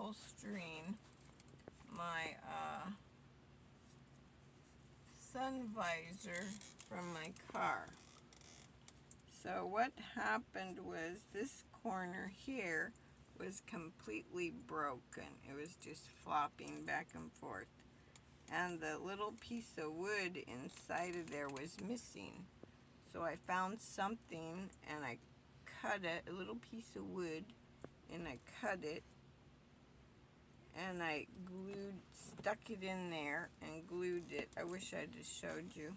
reupholstering my sun visor from my car. So what happened was this corner here was completely broken. It was just flopping back and forth. And the little piece of wood inside of there was missing. So I found something and I cut it, a little piece of wood, and I cut it and I stuck it in there and glued it. I wish I just showed you.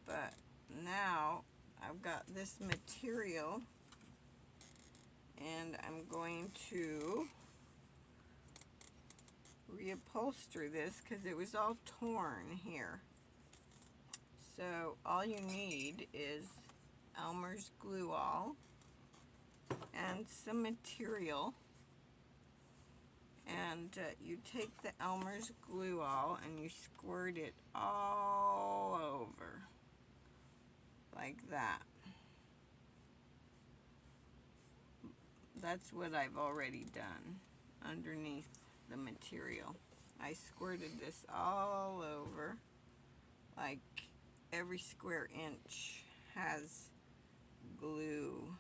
But now I've got this material and I'm going to reupholster this because it was all torn here. So all you need is Elmer's glue all and some material, and you take the Elmer's glue all and you squirt it all over like that. That's what I've already done underneath the material. I squirted this all over, like every square inch has glue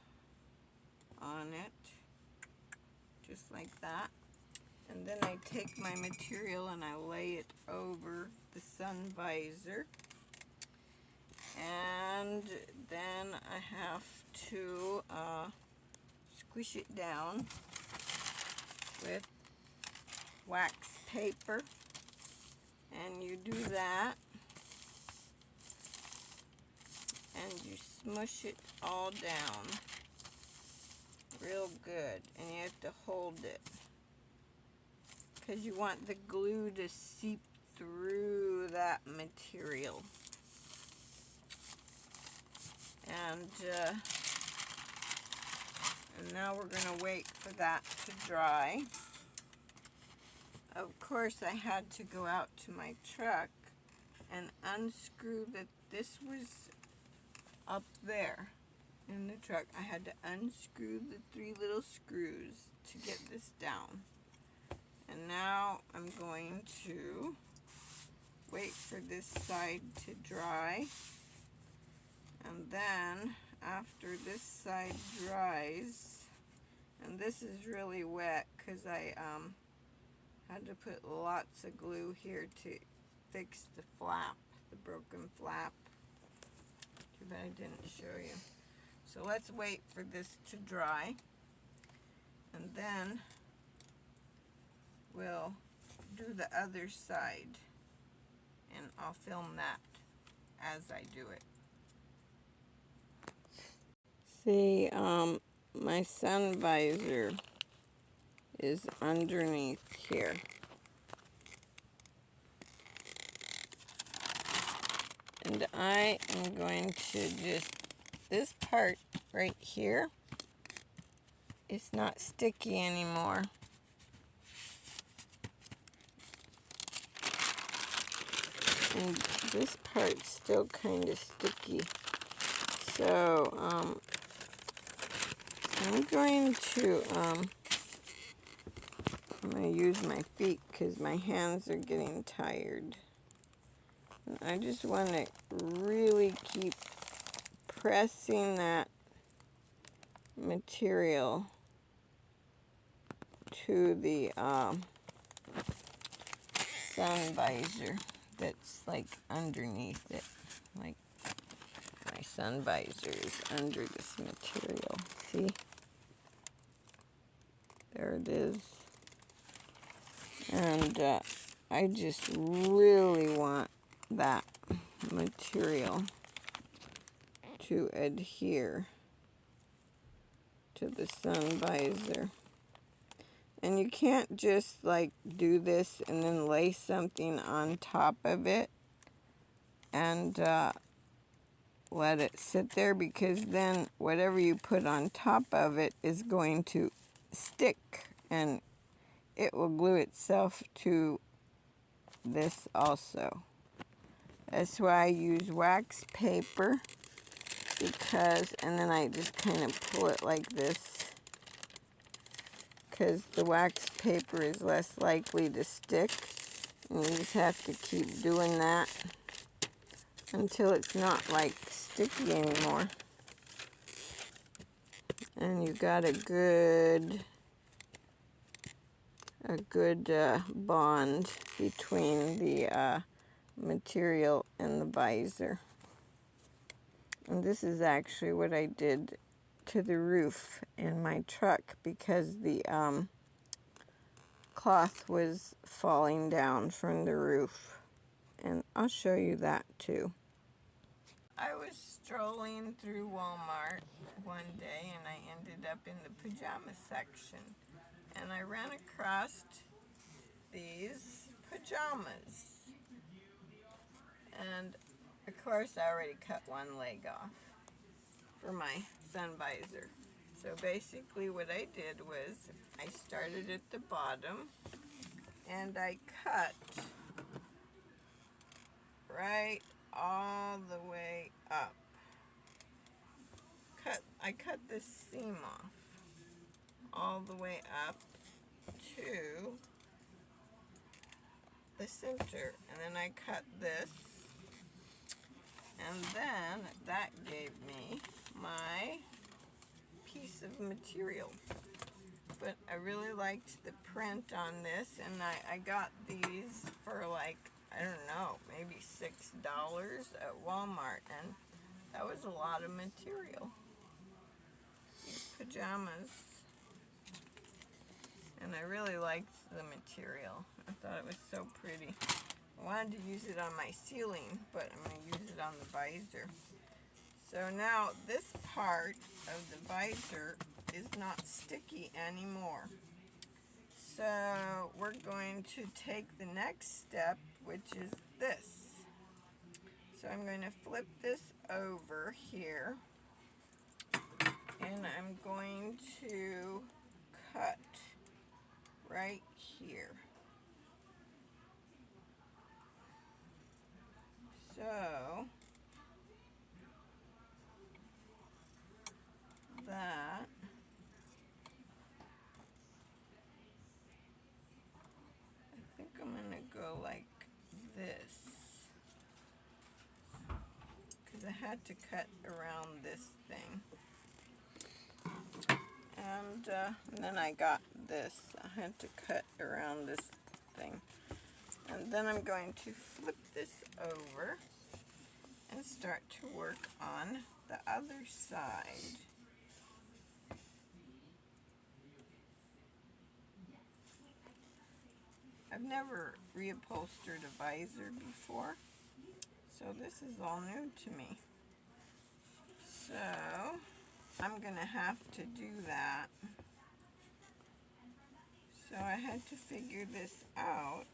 on it, just like that. And then I take my material and I lay it over the sun visor, and then I have to squish it down with wax paper, and you do that and you smush it all down real good, and you have to hold it because you want the glue to seep through that material. And now we're going to wait for that to dry. Of course, I had to go out to my truck and unscrew this was up there in the truck. I had to unscrew the 3 little screws to get this down. And now I'm going to wait for this side to dry. And then after this side dries, and this is really wet because I had to put lots of glue here to fix the flap, the broken flap. Too bad I didn't show you. So let's wait for this to dry, and then we'll do the other side, and I'll film that as I do it. See, my sun visor is underneath here. And I am going to this part right here, it's not sticky anymore. And this part's still kind of sticky. So, I'm going to use my feet because my hands are getting tired. And I just want to really keep pressing that material to the sun visor that's like underneath it. Like my sun visor is under this material. See? There it is. And I just really want that material to adhere to the sun visor. And you can't just like do this and then lay something on top of it and let it sit there, because then whatever you put on top of it is going to stick and it will glue itself to this also. That's why I use wax paper, because, and then I just kind of pull it like this, because the wax paper is less likely to stick. And you just have to keep doing that until it's not like sticky anymore. And you got a good bond between the material and the visor. And this is actually what I did to the roof in my truck because the cloth was falling down from the roof. And I'll show you that too. I was strolling through Walmart one day and I ended up in the pajama section. And I ran across these pajamas. And of course I already cut one leg off for my sun visor. So basically what I did was I started at the bottom and I cut right all the way up. I cut this seam off all the way up to the center, and then I cut this, and then that gave me my piece of material. But I really liked the print on this, and I got these for like, I don't know, maybe $6 at Walmart, and that was a lot of material. These pajamas, and I really liked the material. I thought it was so pretty. I wanted to use it on my ceiling, but I'm going to use it on the visor. So now this part of the visor is not sticky anymore. So we're going to take the next step, which is this. So I'm going to flip this over here, and I'm going to cut right here. So that I think I'm going to go like this, because I had to cut around this thing. And then I got this. I had to cut around this thing. And then I'm going to flip this over and start to work on the other side. I've never reupholstered a visor before, so this is all new to me. So I'm going to have to do that. So I had to figure this out,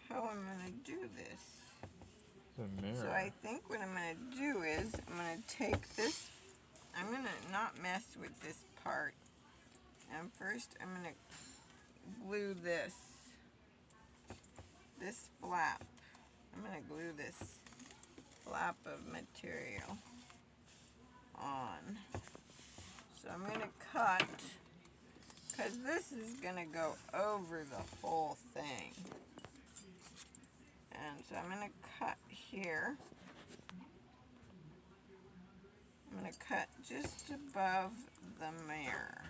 how I'm going to do this. So I think what I'm going to do is I'm going to take this, I'm going to not mess with this part. And first I'm going to glue this flap. I'm going to glue this flap of material on. So I'm going to cut, because this is going to go over the whole thing. And so I'm going to cut here. I'm going to cut just above the mirror.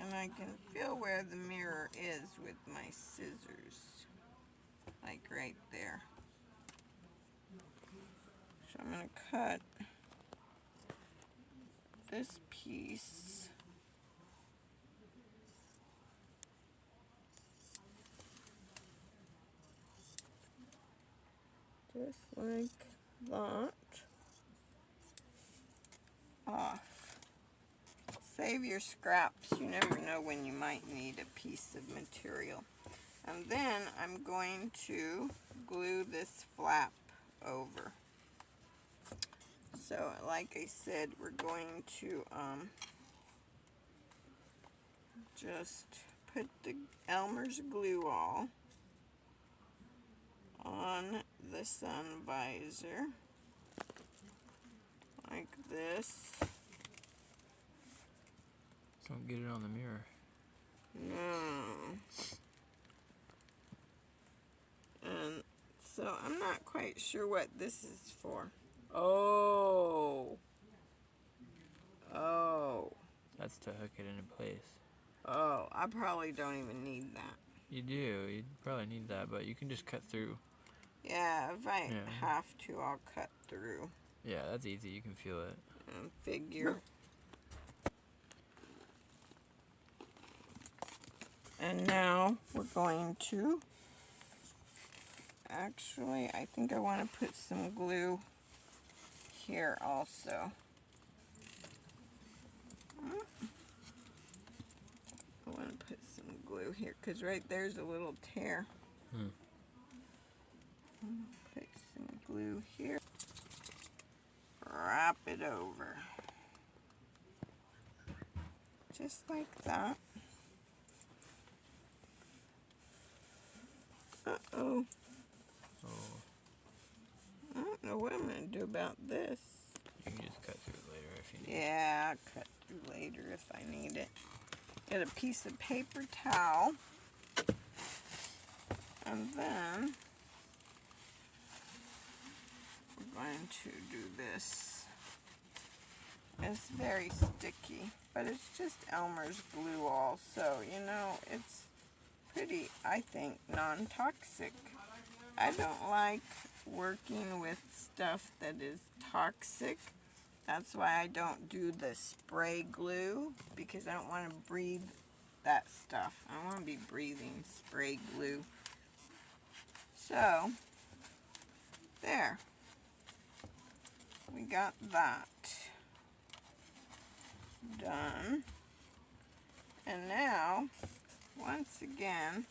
And I can feel where the mirror is with my scissors, like right there. So I'm going to cut this piece just like that off. Save your scraps. You never know when you might need a piece of material. And then I'm going to glue this flap over. So like I said, we're going to just put the Elmer's glue all on the sun visor like this. Don't get it on the mirror. No. And so I'm not quite sure what this is for. Oh. Oh. That's to hook it into place. Oh, I probably don't even need that. You do. You probably need that, but you can just cut through. Yeah, if I have to, I'll cut through. Yeah, that's easy. You can feel it. And figure. And now we're going to, actually, I think I want to put some glue here also. I want to put some glue here because right there's a little tear. Put some glue here. Wrap it over. Just like that. Uh-oh. Oh. I don't know what I'm going to do about this. You can just cut through it later if you need. Yeah, I'll cut through later if I need it. Get a piece of paper towel. And then we're going to do this. It's very sticky, but it's just Elmer's glue all, so you know, it's pretty, I think, non-toxic. I don't like working with stuff that is toxic. That's why I don't do the spray glue, because I don't want to breathe that stuff. I don't want to be breathing spray glue. So, there. We got that done. And now, once again,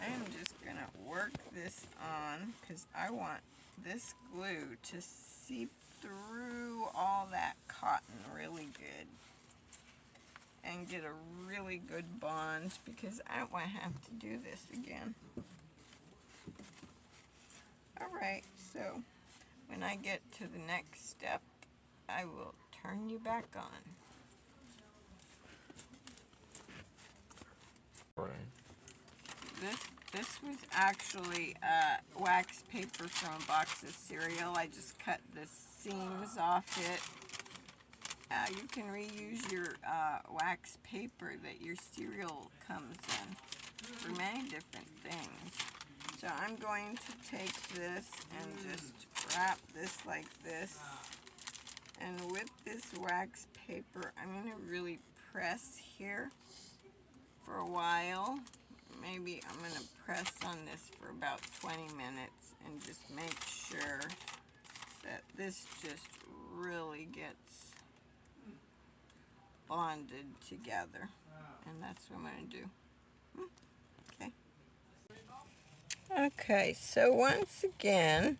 I am just going to work this on because I want this glue to seep through all that cotton really good and get a really good bond because I don't want to have to do this again. Alright, so when I get to the next step, I will turn you back on. This was actually wax paper from a box of cereal. I just cut the seams off it. You can reuse your wax paper that your cereal comes in for many different things. So I'm going to take this and just wrap this like this. And with this wax paper, I'm going to really press here for a while. Maybe I'm going to press on this for about 20 minutes and just make sure that this just really gets bonded together. And that's what I'm going to do. Okay. Okay, so once again,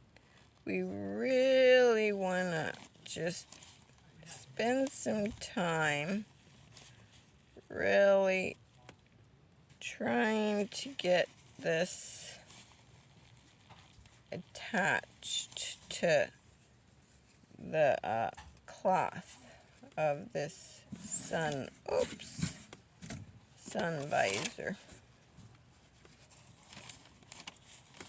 we really want to just spend some time really trying to get this attached to the cloth of this sun visor.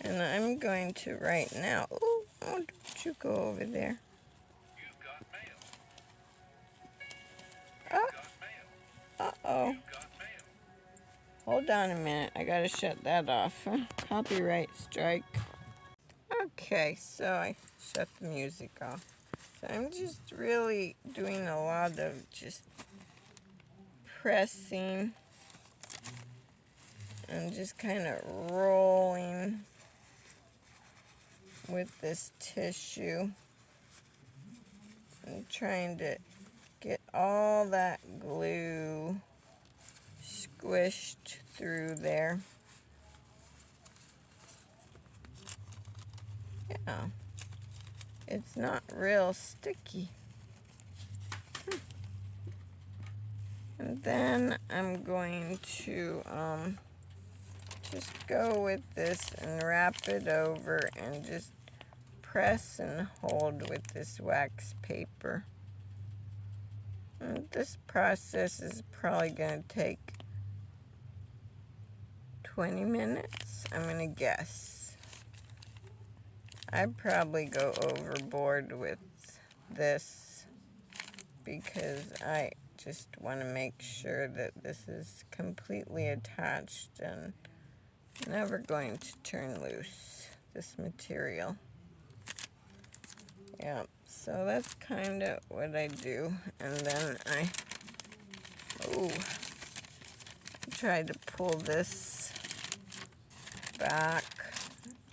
And I'm going to right now, oh, don't you go over there. You've got mail. Uh-oh. You've got mail. Hold on a minute. I gotta shut that off. Copyright strike. Okay, so I shut the music off. So I'm just really doing a lot of just pressing and just kind of rolling with this tissue and trying to get all that glue squished through there. Yeah, it's not real sticky. And then I'm going to just go with this and wrap it over and just press and hold with this wax paper. And this process is probably going to take 20 minutes, I'm going to guess. I'd probably go overboard with this because I just want to make sure that this is completely attached and never going to turn loose, this material. Yeah, so that's kind of what I do. And then I try to pull this back.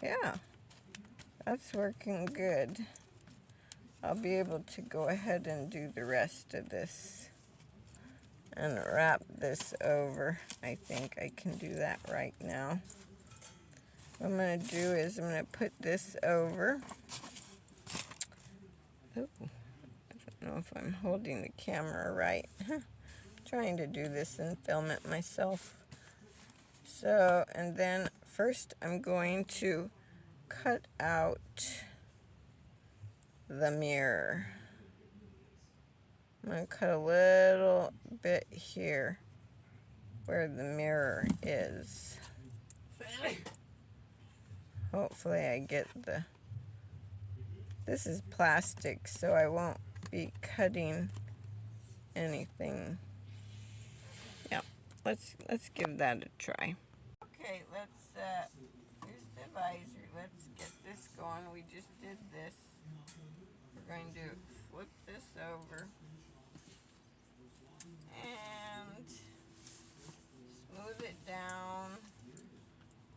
Yeah, that's working good. I'll be able to go ahead and do the rest of this and wrap this over. I think I can do that right now. What I'm going to do is I'm going to put this over. Oh, I don't know if I'm holding the camera right. Trying to do this and film it myself. So, and then first I'm going to cut out the mirror. I'm going to cut a little bit here where the mirror is. Hopefully I get the... This is plastic, so I won't be cutting anything. Yeah, let's give that a try. Okay, here's the visor. Let's get this going. We just did this. We're going to flip this over and smooth it down.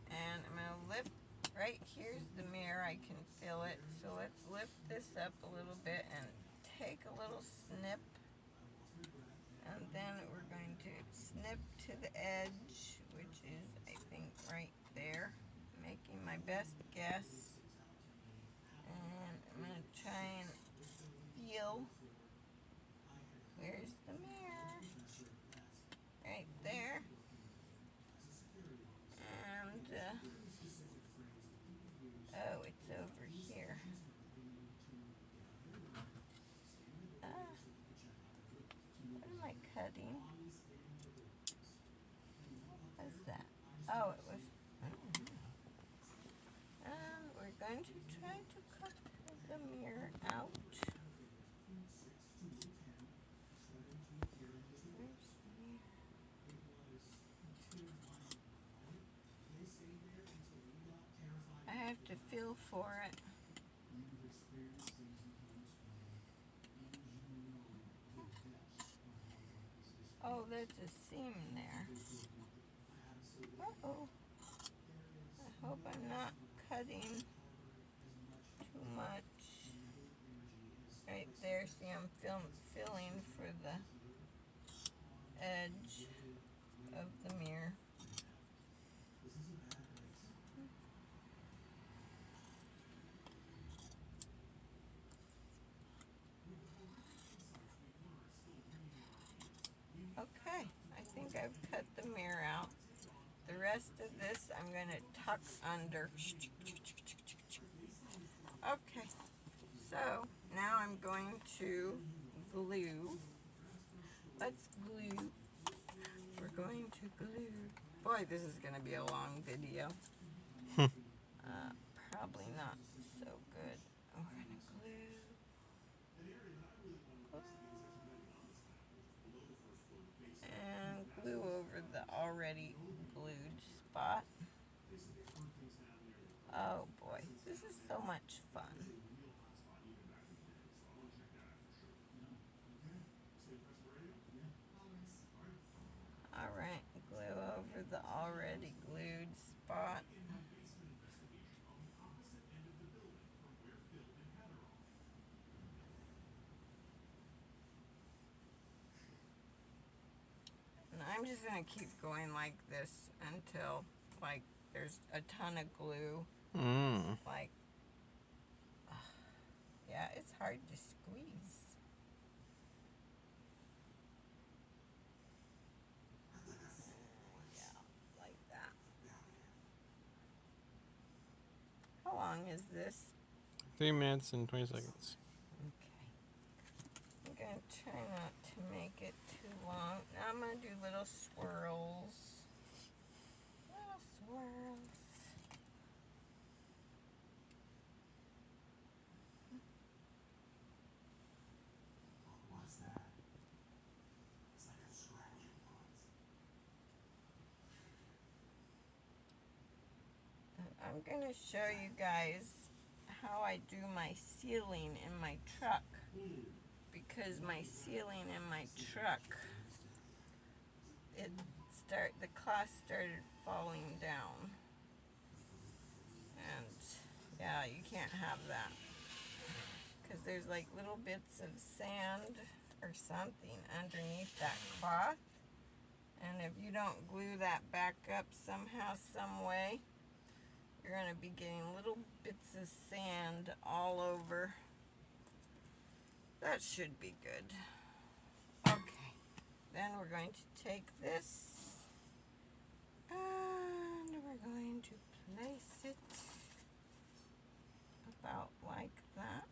And I'm going to lift, right here's the mirror. I can feel it. So let's lift this up a little bit and take a little snip. And then we're going to snip to the edge, which is, I think, right there. Making my best guess. And I'm going to try and feel. Where's the mirror? Right there. And, oh, it's over here. What am I cutting? What's that? Oh, it was... And we're going to try to cut the mirror out. I have to feel for it. Oh, there's a seam there. Uh-oh. I hope I'm not cutting too much. Right there, see I'm feeling for the edge of the mirror. Okay, I think I've cut the mirror out. The rest of this I'm going to tuck under. Okay, so now I'm going to glue. Let's glue. We're going to glue. Boy, this is going to be a long video. Probably not so good. We're going to glue. And glue over the already glued spot. Oh boy, this is so much fun. Alright, glue over the already glued spot. And I'm just going to keep going like this until, like, there's a ton of glue. Like, yeah, it's hard to squeeze. Yeah, like that. is this? 3 minutes and 20 seconds. Okay. I'm going to try not to make it too long. Now I'm going to do little swirls. Little swirls. What was that? It's like a scratching noise. I'm going to show you guys how I do my ceiling in my truck, because my ceiling in my truck, the cloth started falling down, and yeah, you can't have that because there's like little bits of sand or something underneath that cloth, and if you don't glue that back up somehow, some way, you're going to be getting little bits of sand all over. That should be good. Okay, then we're going to take this and we're going to place it about like that.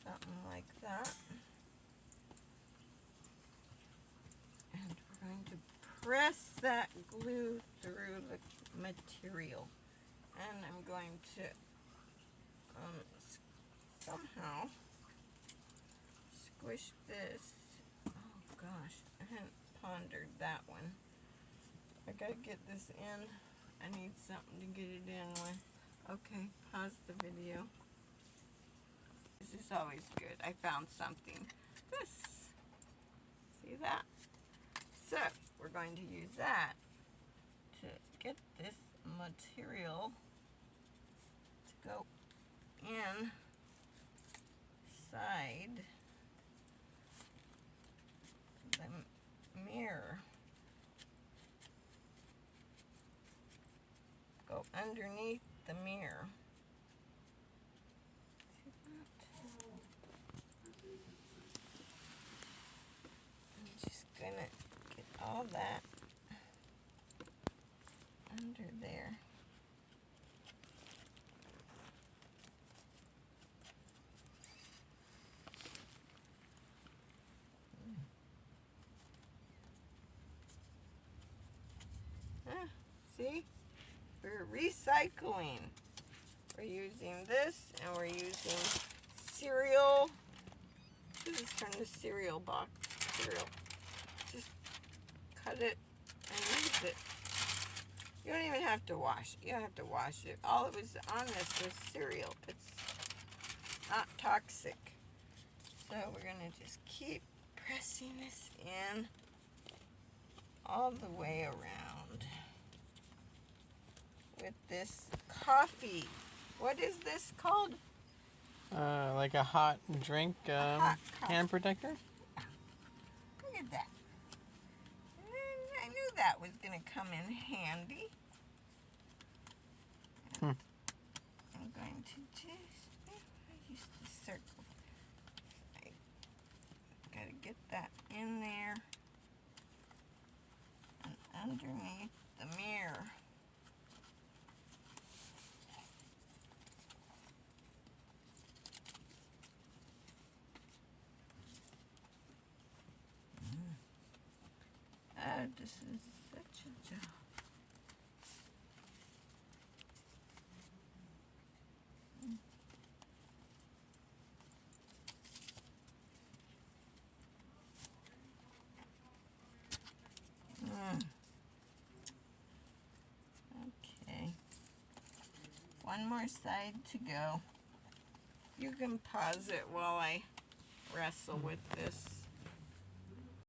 Something like that. And we're going to press that glue through the material. And I'm going to somehow squish this. Oh gosh, I hadn't pondered that one. I gotta get this in. I need something to get it in with. Okay, pause the video. This is always good. I found something. This. See that? So, we're going to use that to get this material to go inside the mirror. Go underneath the mirror. See that? I'm just gonna get all that under there. See? We're recycling. We're using this, and we're using cereal. This is from the cereal box. Cereal. Just cut it and use it. You don't even have to wash it. You don't have to wash it. All it was on this was cereal. It's not toxic. So we're going to just keep pressing this in all the way around with this coffee. What is this called? Like a hot drink hot hand protector? Look at that. I knew that was going to come in handy. I'm going to use the circle. I got to get that in there and underneath the mirror. This is such a job. Okay. One more side to go. You can pause it while I wrestle with this.